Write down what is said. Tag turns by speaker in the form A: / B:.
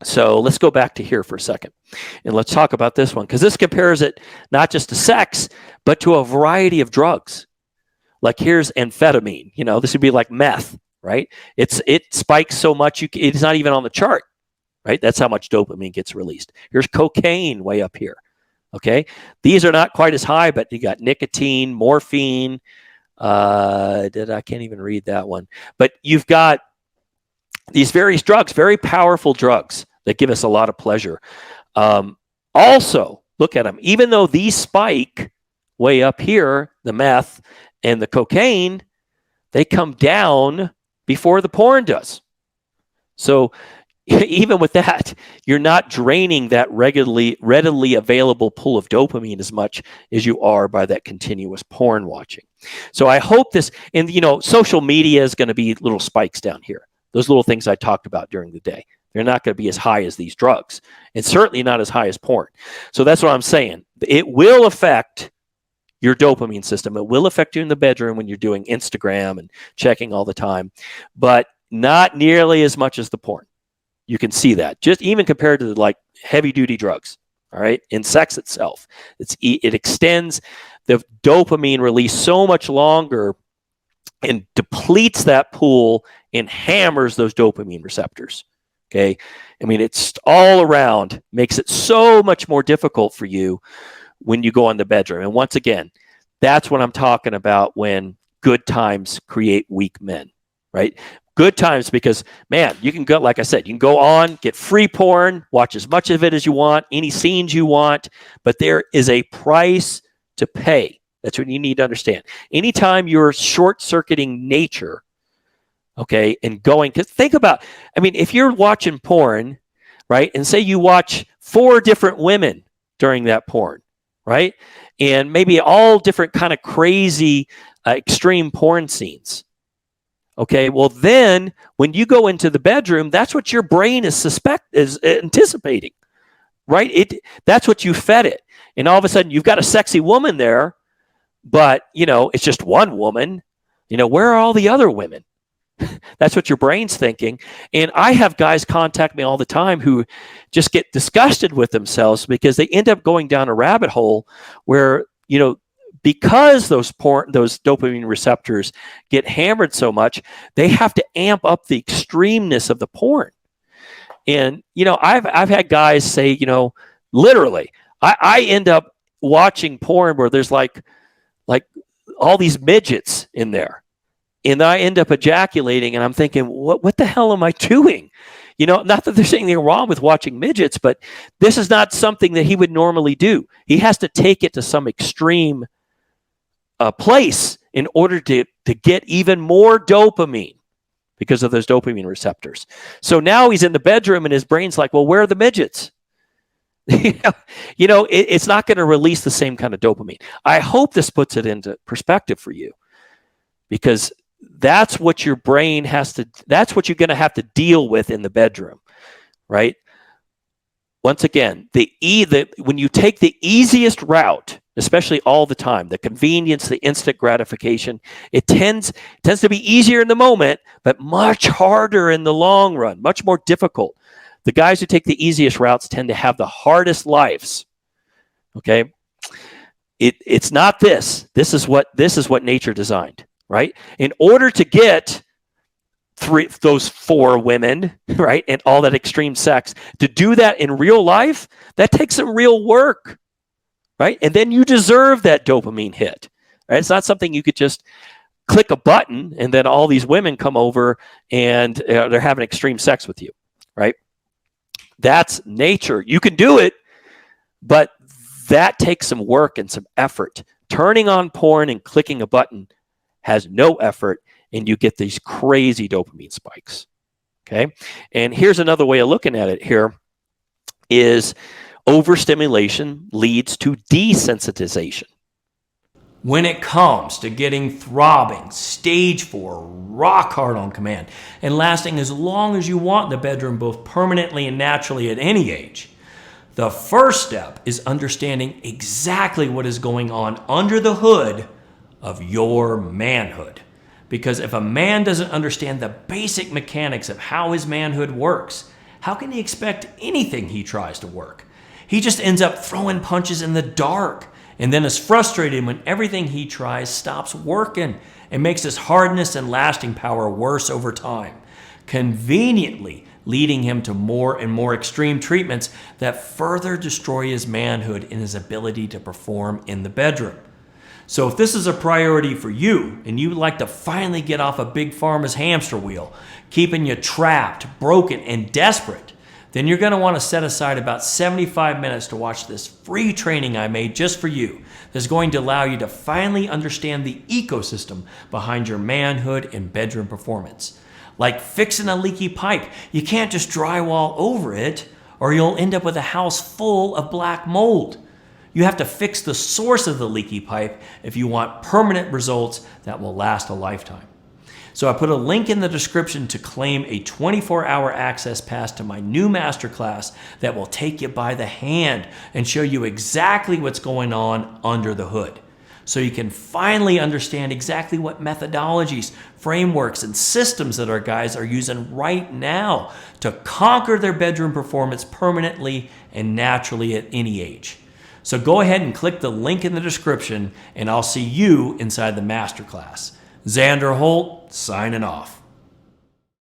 A: So let's go back to here for a second, and let's talk about this one, because this compares it not just to sex, but to a variety of drugs. Like here's amphetamine. This would be like meth, right? It spikes so much it's not even on the chart, right? That's how much dopamine gets released. Here's cocaine way up here. Okay, these are not quite as high, but you got nicotine, morphine. I can't even read that one, but you've got these various drugs, very powerful drugs that give us a lot of pleasure. Also, look at them. Even though these spike way up here, the meth and the cocaine, they come down before the porn does. So even with that, you're not draining that readily available pool of dopamine as much as you are by that continuous porn watching. So I hope this, and social media is going to be little spikes down here. Those little things I talked about during the day. They're not going to be as high as these drugs, and certainly not as high as porn. So that's what I'm saying. It will affect your dopamine system. It will affect you in the bedroom when you're doing Instagram and checking all the time, but not nearly as much as the porn. You can see that, just even compared to like heavy duty drugs. All right, in sex itself, it extends the dopamine release so much longer and depletes that pool and hammers those dopamine receptors. Okay, I mean, it's all around, makes it so much more difficult for you when you go in the bedroom. And once again, that's what I'm talking about when good times create weak men, right? Good times because, man, you can go, like I said, you can go on, get free porn, watch as much of it as you want, any scenes you want, but there is a price to pay. That's what you need to understand. Anytime you're short-circuiting nature, okay, and going, because think about, I mean, if you're watching porn, right, and say you watch 4 different women during that porn, right, and maybe all different kind of crazy, extreme porn scenes, okay, well then when you go into the bedroom, that's what your brain is anticipating, right? That's what you fed it, and all of a sudden you've got a sexy woman there, but it's just one woman. Where are all the other women? That's what your brain's thinking. And I have guys contact me all the time who just get disgusted with themselves because they end up going down a rabbit hole where, because those dopamine receptors get hammered so much, they have to amp up the extremeness of the porn. And, I've had guys say, literally, I end up watching porn where there's like all these midgets in there. And I end up ejaculating, and I'm thinking, what the hell am I doing? Not that there's anything wrong with watching midgets, but this is not something that he would normally do. He has to take it to some extreme place in order to get even more dopamine because of those dopamine receptors. So now he's in the bedroom, and his brain's like, well, where are the midgets? It's not going to release the same kind of dopamine. I hope this puts it into perspective for you, because that's what your brain that's what you're going to have to deal with in the bedroom, right? Once again, when you take the easiest route, especially all the time, the convenience, the instant gratification, it tends to be easier in the moment, but much harder in the long run, much more difficult. The guys who take the easiest routes tend to have the hardest lives. Okay, it's not this. This is what nature designed. Right? In order to get those 4 women, right, and all that extreme sex, to do that in real life, that takes some real work, right? And then you deserve that dopamine hit. Right? It's not something you could just click a button and then all these women come over and they're having extreme sex with you, right? That's nature. You can do it, but that takes some work and some effort. Turning on porn and clicking a button has no effort, and you get these crazy dopamine spikes. Okay, and here's another way of looking at it. Here is overstimulation leads to desensitization. When it comes to getting throbbing, stage 4, rock hard on command, and lasting as long as you want in the bedroom, both permanently and naturally at any age, the first step is understanding exactly what is going on under the hood of your manhood. Because if a man doesn't understand the basic mechanics of how his manhood works, how can he expect anything he tries to work? He just ends up throwing punches in the dark and then is frustrated when everything he tries stops working and makes his hardness and lasting power worse over time, conveniently leading him to more and more extreme treatments that further destroy his manhood and his ability to perform in the bedroom. So if this is a priority for you and you would like to finally get off of Big Pharma's hamster wheel, keeping you trapped, broken, and desperate, then you're going to want to set aside about 75 minutes to watch this free training I made just for you that's going to allow you to finally understand the ecosystem behind your manhood and bedroom performance. Like fixing a leaky pipe, you can't just drywall over it or you'll end up with a house full of black mold. You have to fix the source of the leaky pipe if you want permanent results that will last a lifetime. So I put a link in the description to claim a 24-hour access pass to my new masterclass that will take you by the hand and show you exactly what's going on under the hood. So you can finally understand exactly what methodologies, frameworks, and systems that our guys are using right now to conquer their bedroom performance permanently and naturally at any age. So go ahead and click the link in the description and I'll see you inside the masterclass. Xander Holt, signing off.